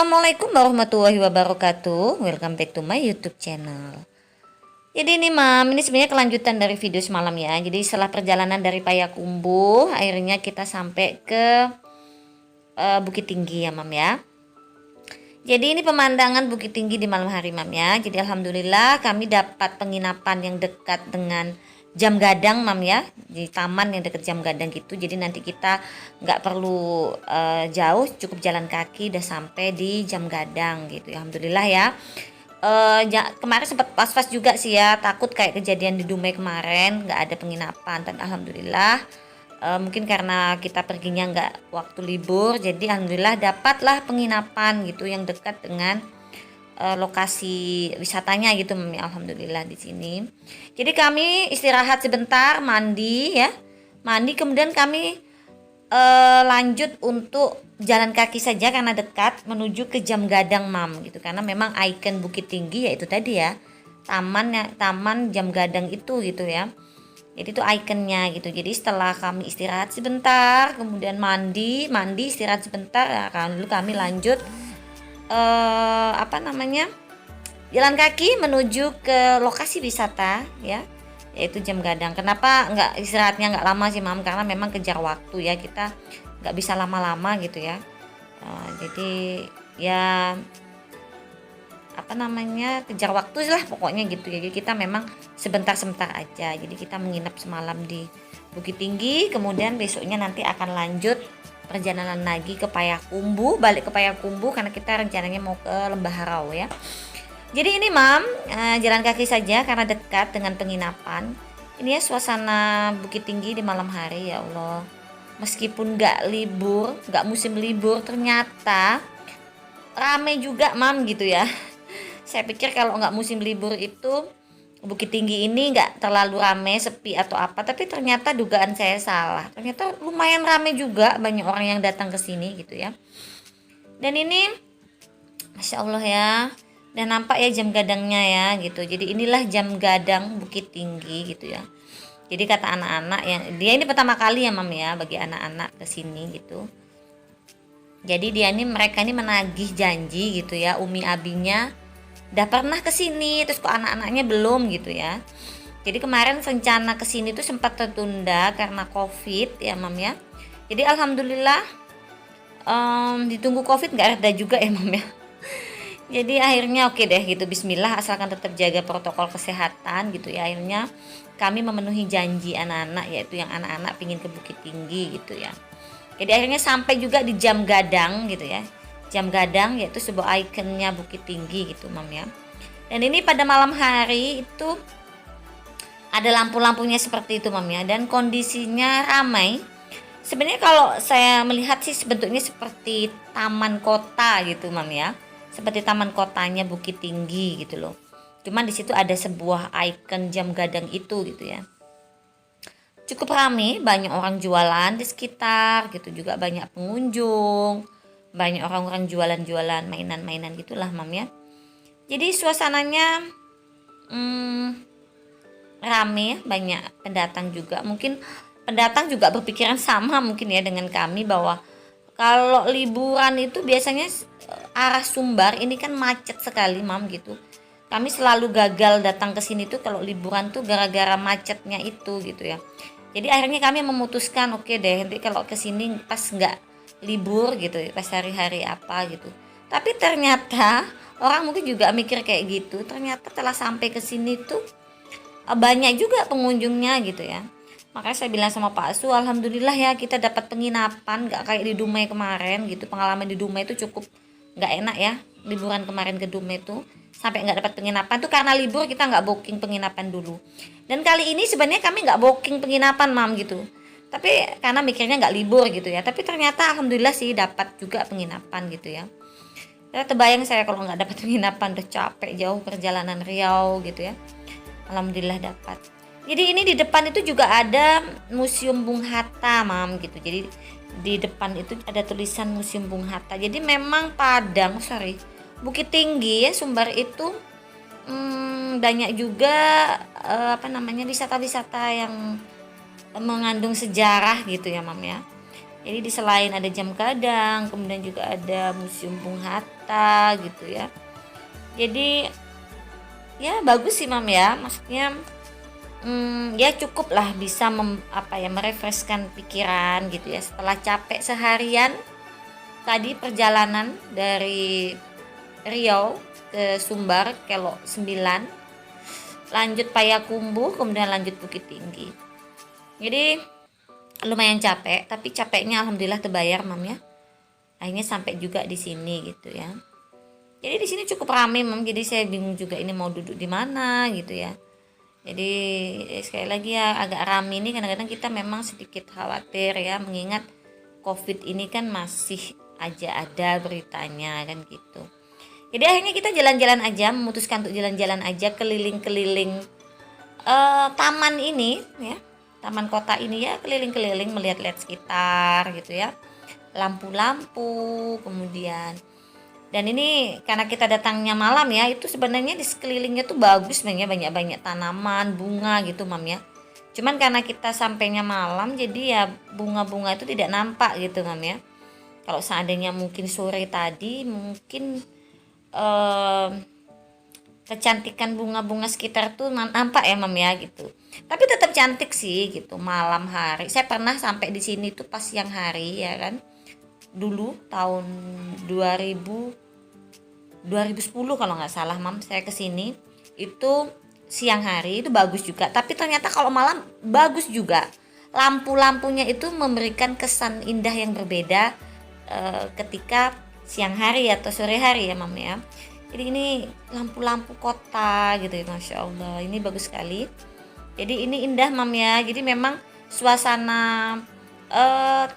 Assalamualaikum warahmatullahi wabarakatuh. Welcome back to my YouTube channel. Jadi ini Mam, ini sebenarnya kelanjutan dari video semalam ya. Jadi setelah perjalanan dari Payakumbuh, akhirnya kita sampai ke Bukit Tinggi ya Mam ya. Jadi ini pemandangan Bukit Tinggi di malam hari Mam ya. Jadi alhamdulillah kami dapat penginapan yang dekat dengan Jam Gadang Mam ya, di taman yang dekat Jam Gadang gitu. Jadi nanti kita nggak perlu jauh, cukup jalan kaki udah sampai di Jam Gadang gitu. Alhamdulillah ya. Kemarin sempat was-was juga sih ya, takut kayak kejadian di Dumai kemarin nggak ada penginapan. Dan alhamdulillah mungkin karena kita perginya nggak waktu libur, jadi alhamdulillah dapatlah penginapan gitu yang dekat dengan lokasi wisatanya gitu Mami. Alhamdulillah di sini. Jadi kami istirahat sebentar, mandi ya. Mandi kemudian kami lanjut untuk jalan kaki saja karena dekat menuju ke Jam Gadang Mam gitu. Karena memang ikon Bukit Tinggi yaitu tadi ya. Taman Jam Gadang itu gitu ya. Jadi itu ikonnya gitu. Jadi setelah kami istirahat sebentar, kemudian mandi istirahat sebentar, ya, lalu kami lanjut jalan kaki menuju ke lokasi wisata ya, yaitu Jam Gadang. Kenapa nggak istirahatnya nggak lama sih Mam? Karena memang kejar waktu ya, kita nggak bisa lama-lama gitu ya. Jadi ya kejar waktu lah pokoknya gitu ya. Jadi kita memang sebentar-sebentar aja. Jadi kita menginap semalam di Bukit Tinggi, kemudian besoknya nanti akan lanjut perjalanan lagi ke Payakumbuh, balik ke Payakumbuh karena kita rencananya mau ke Lembah Harau ya. Jadi ini Mam, jalan kaki saja karena dekat dengan penginapan. Ini ya suasana Bukit Tinggi di malam hari, ya Allah. Meskipun nggak musim libur, ternyata rame juga Mam gitu ya. Saya pikir kalau nggak musim libur itu Bukit Tinggi ini nggak terlalu rame, sepi atau apa, tapi ternyata dugaan saya salah. Ternyata lumayan rame juga, banyak orang yang datang ke sini gitu ya. Dan ini Masya Allah ya, dan nampak ya Jam Gadangnya ya gitu. Jadi inilah Jam Gadang Bukit Tinggi gitu ya. Jadi kata anak-anak yang dia ini pertama kali ya Mam ya bagi anak-anak ke sini gitu. Jadi mereka ini menagih janji gitu ya, umi abinya udah pernah ke sini, terus kok anak-anaknya belum gitu ya. Jadi kemarin rencana ke sini tuh sempat tertunda karena Covid ya Mam ya. Jadi alhamdulillah ditunggu Covid nggak ada juga ya Mam ya. Jadi akhirnya oke deh gitu, bismillah asalkan tetap jaga protokol kesehatan gitu ya. Akhirnya kami memenuhi janji anak-anak, yaitu yang anak-anak pingin ke Bukit Tinggi gitu ya. Jadi akhirnya sampai juga di Jam Gadang gitu ya. Jam Gadang yaitu sebuah ikonnya Bukit Tinggi gitu Mam ya. Dan ini pada malam hari itu ada lampu-lampunya seperti itu Mam ya, dan kondisinya ramai. Sebenarnya kalau saya melihat sih bentuknya seperti taman kota gitu Mam ya. Seperti taman kotanya Bukit Tinggi gitu loh. Cuman di situ ada sebuah ikon Jam Gadang itu gitu ya. Cukup ramai, banyak orang jualan di sekitar gitu, juga banyak pengunjung. Banyak orang-orang jualan-jualan mainan-mainan gitulah Mam ya. Jadi suasananya rame, banyak pendatang juga. Mungkin pendatang juga berpikiran sama mungkin ya dengan kami, bahwa kalau liburan itu biasanya arah Sumbar ini kan macet sekali Mam gitu. Kami selalu gagal datang ke sini tuh kalau liburan tuh gara-gara macetnya itu gitu ya. Jadi akhirnya kami memutuskan oke deh, nanti kalau ke sini pas nggak libur gitu, pas hari-hari apa gitu. Tapi ternyata orang mungkin juga mikir kayak gitu, ternyata telah sampai ke sini tuh banyak juga pengunjungnya gitu ya. Makanya saya bilang sama Pak Su, alhamdulillah ya kita dapat penginapan, nggak kayak di Dumai kemarin gitu. Pengalaman di Dumai itu cukup nggak enak ya, liburan kemarin ke Dumai itu sampai nggak dapat penginapan tuh karena libur, kita nggak booking penginapan dulu. Dan kali ini sebenarnya kami nggak booking penginapan Mam gitu, tapi karena mikirnya nggak libur gitu ya. Tapi ternyata alhamdulillah sih dapat juga penginapan gitu ya. Ya terbayang saya kalau nggak dapat penginapan, udah capek jauh perjalanan Riau gitu ya. Alhamdulillah dapat. Jadi ini di depan itu juga ada Museum Bung Hatta Mam gitu. Jadi di depan itu ada tulisan Museum Bung Hatta. Jadi memang Bukit Tinggi ya, Sumbar itu banyak juga wisata-wisata yang mengandung sejarah gitu ya Mam ya. Jadi di selain ada Jam Gadang, kemudian juga ada Museum Bung Hatta gitu ya. Jadi ya bagus sih Mam ya, maksudnya ya cukup lah bisa merefreshkan pikiran gitu ya setelah capek seharian tadi perjalanan dari Riau ke Sumbar Kelok 9, lanjut Payakumbuh, kemudian lanjut Bukit Tinggi. Jadi lumayan capek, tapi capeknya alhamdulillah terbayar Mam ya. Akhirnya sampai juga di sini gitu ya. Jadi di sini cukup ramai Mam, jadi saya bingung juga ini mau duduk di mana gitu ya. Jadi sekali lagi ya agak ramai ini, kadang-kadang kita memang sedikit khawatir ya, mengingat COVID ini kan masih aja ada beritanya kan gitu. Jadi akhirnya kita jalan-jalan aja, memutuskan untuk jalan-jalan aja keliling-keliling taman ini ya, taman kota ini ya, keliling-keliling melihat-lihat sekitar gitu ya, lampu-lampu kemudian. Dan ini karena kita datangnya malam ya, itu sebenarnya di sekelilingnya tuh bagus banyak-banyak tanaman, bunga gitu Mam ya. Cuman karena kita sampainya malam jadi ya bunga-bunga itu tidak nampak gitu Mam ya. Kalau seandainya mungkin sore tadi mungkin kecantikan bunga-bunga sekitar tuh nampak ya Mam ya gitu. Tapi tetap cantik sih gitu malam hari. Saya pernah sampai di sini tuh pas siang hari ya kan. Dulu tahun 2010 kalau nggak salah Mam, saya kesini itu siang hari itu bagus juga, tapi ternyata kalau malam bagus juga. Lampu-lampunya itu memberikan kesan indah yang berbeda ketika siang hari atau sore hari ya Mam ya. Jadi ini lampu-lampu kota gitu ya, Masya Allah ini bagus sekali. Jadi ini indah Mam ya. Jadi memang suasana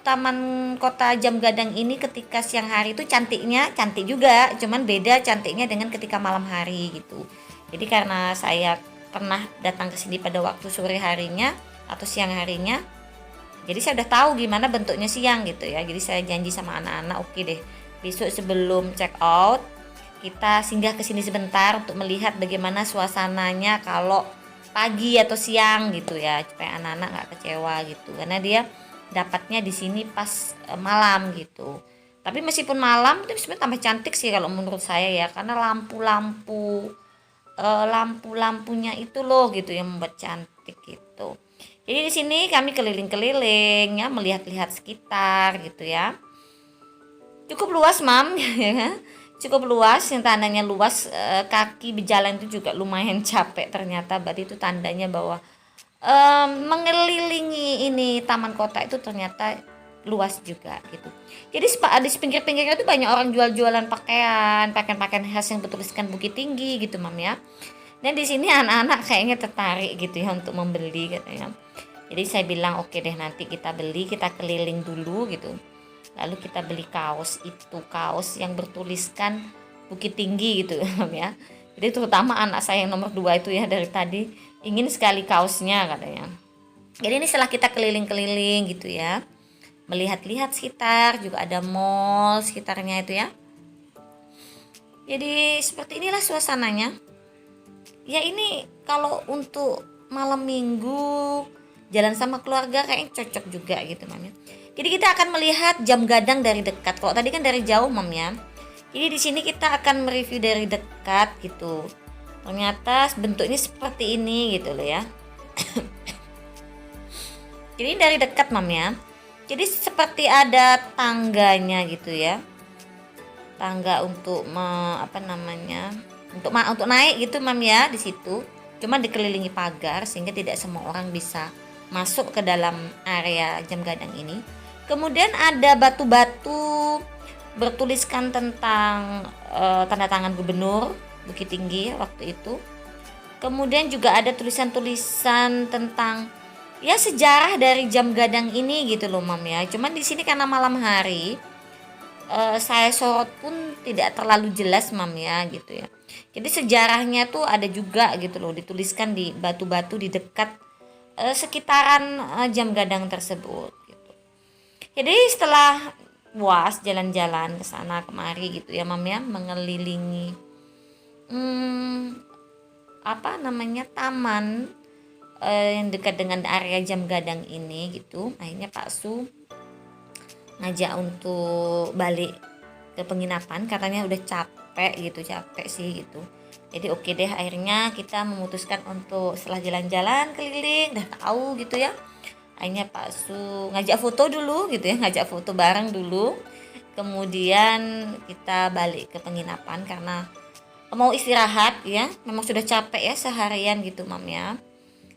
Taman Kota Jam Gadang ini ketika siang hari itu cantiknya cantik juga, cuman beda cantiknya dengan ketika malam hari gitu. Jadi karena saya pernah datang ke sini pada waktu sore harinya atau siang harinya, jadi saya udah tahu gimana bentuknya siang gitu ya. Jadi saya janji sama anak-anak, oke deh besok sebelum check out kita singgah ke sini sebentar untuk melihat bagaimana suasananya kalau pagi atau siang gitu ya, supaya anak-anak nggak kecewa gitu, karena dia dapatnya di sini pas malam gitu. Tapi meskipun malam itu sebenarnya tambah cantik sih kalau menurut saya ya, karena lampu-lampunya itu loh gitu yang membuat cantik gitu. Jadi di sini kami keliling-keliling ya, melihat-lihat sekitar gitu ya. Cukup luas Mam ya. Cukup luas, yang tandanya luas, kaki berjalan itu juga lumayan capek ternyata. Berarti itu tandanya bahwa mengelilingi ini taman kota itu ternyata luas juga gitu. Jadi di pinggir-pinggirnya itu banyak orang jual-jualan pakaian khas yang bertuliskan Bukit Tinggi gitu Mam ya. Dan di sini anak-anak kayaknya tertarik gitu ya untuk membeli katanya. Jadi saya bilang oke deh nanti kita beli, kita keliling dulu gitu. Lalu kita beli kaos yang bertuliskan Bukit Tinggi gitu Mam ya. Jadi terutama anak saya yang nomor 2 itu ya, dari tadi ingin sekali kaosnya katanya. Jadi ini setelah kita keliling-keliling gitu ya, melihat-lihat sekitar, juga ada mall sekitarnya itu ya. Jadi seperti inilah suasananya. Ya ini kalau untuk malam minggu jalan sama keluarga kayaknya cocok juga gitu Mam ya. Jadi kita akan melihat Jam Gadang dari dekat. Kalau tadi kan dari jauh Mam ya. Jadi di sini kita akan mereview dari dekat gitu. Ternyata bentuknya seperti ini gitu loh ya. Jadi dari dekat Mam ya. Jadi seperti ada tangganya gitu ya. Tangga untuk untuk naik gitu Mam ya di situ. Cuma dikelilingi pagar sehingga tidak semua orang bisa masuk ke dalam area Jam Gadang ini. Kemudian ada batu-batu bertuliskan tentang tanda tangan gubernur Bukit Tinggi waktu itu. Kemudian juga ada tulisan-tulisan tentang ya sejarah dari Jam Gadang ini gitu loh Mam ya. Cuman di sini karena malam hari saya sorot pun tidak terlalu jelas Mam ya gitu ya. Jadi sejarahnya tuh ada juga gitu loh, dituliskan di batu-batu di dekat sekitaran Jam Gadang tersebut gitu. Jadi setelah puas jalan-jalan ke sana kemari gitu ya Mam ya, mengelilingi taman yang dekat dengan area Jam Gadang ini gitu. Akhirnya Pak Su ngajak untuk balik ke penginapan, katanya udah capek sih gitu. Jadi oke deh, akhirnya kita memutuskan untuk setelah jalan-jalan keliling udah tahu gitu ya, akhirnya Pak Su ngajak foto dulu gitu ya, ngajak foto bareng dulu, kemudian kita balik ke penginapan karena mau istirahat ya, memang sudah capek ya seharian gitu Mam ya.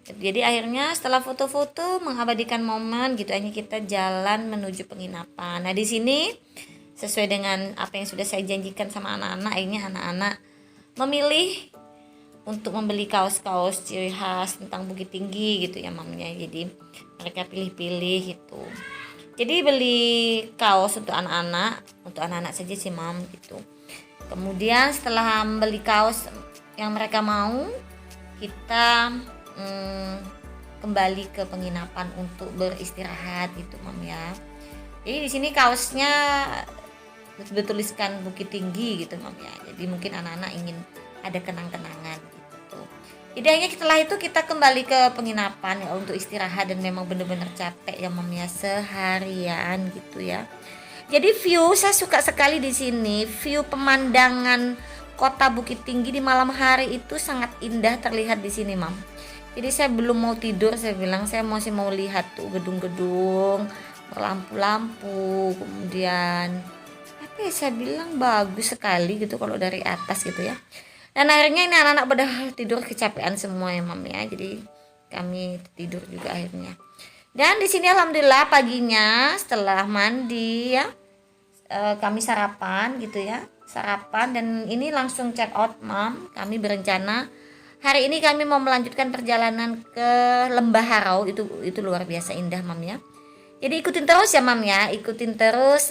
Jadi akhirnya setelah foto-foto mengabadikan momen gitu, akhirnya kita jalan menuju penginapan. Nah di sini sesuai dengan apa yang sudah saya janjikan sama anak-anak, akhirnya anak-anak memilih untuk membeli kaos-kaos ciri khas tentang Bukit Tinggi gitu ya Mamnya. Jadi mereka pilih-pilih gitu. Jadi beli kaos untuk anak-anak saja sih Mam gitu. Kemudian setelah membeli kaos yang mereka mau, kita kembali ke penginapan untuk beristirahat gitu Mam ya. Jadi di sini kaosnya bertuliskan Bukit Tinggi gitu Mam ya. Jadi mungkin anak-anak ingin ada kenang-kenangan gitu. Jadi akhirnya setelah itu kita kembali ke penginapan ya untuk istirahat, dan memang benar-benar capek ya Mam ya, seharian gitu ya. Jadi view saya suka sekali di sini, view pemandangan kota Bukit Tinggi di malam hari itu sangat indah terlihat di sini Mam. Jadi saya belum mau tidur, saya bilang saya masih mau lihat tuh gedung-gedung berlampu-lampu, kemudian apa ya, saya bilang bagus sekali gitu kalau dari atas gitu ya. Dan akhirnya ini anak-anak pada tidur kecapean semua ya Mam ya. Jadi kami tidur juga akhirnya. Dan di sini alhamdulillah paginya setelah mandi ya, kami sarapan gitu ya. Sarapan dan ini langsung check out Mam. Kami berencana hari ini kami mau melanjutkan perjalanan ke Lembah Harau, itu luar biasa indah Mam ya. Jadi ikutin terus ya Mam ya, ikutin terus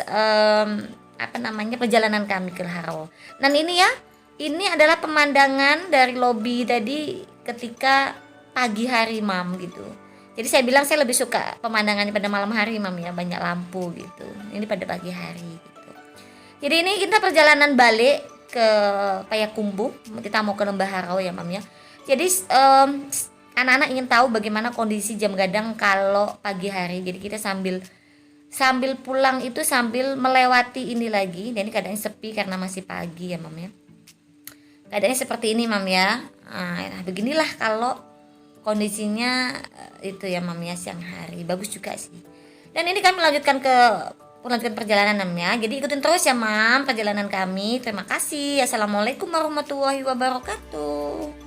perjalanan kami ke Harau. Dan ini adalah pemandangan dari lobi tadi ketika pagi hari Mam gitu. Jadi saya bilang saya lebih suka pemandangannya pada malam hari Mam ya, banyak lampu gitu. Ini pada pagi hari gitu. Jadi ini kita perjalanan balik ke Payakumbuh, kita mau ke Lembah Harau ya Mam ya. Jadi anak-anak ingin tahu bagaimana kondisi jam gadang kalau pagi hari. Jadi kita sambil pulang itu sambil melewati ini lagi. Dan ini keadaannya sepi karena masih pagi ya Mam ya. Keadaannya seperti ini Mam ya. Nah, beginilah kalau kondisinya itu ya Mam ya, siang hari. Bagus juga sih. Dan ini kami melanjutkan perjalanan Mam ya. Jadi ikutin terus ya Mam perjalanan kami. Terima kasih. Assalamualaikum warahmatullahi wabarakatuh.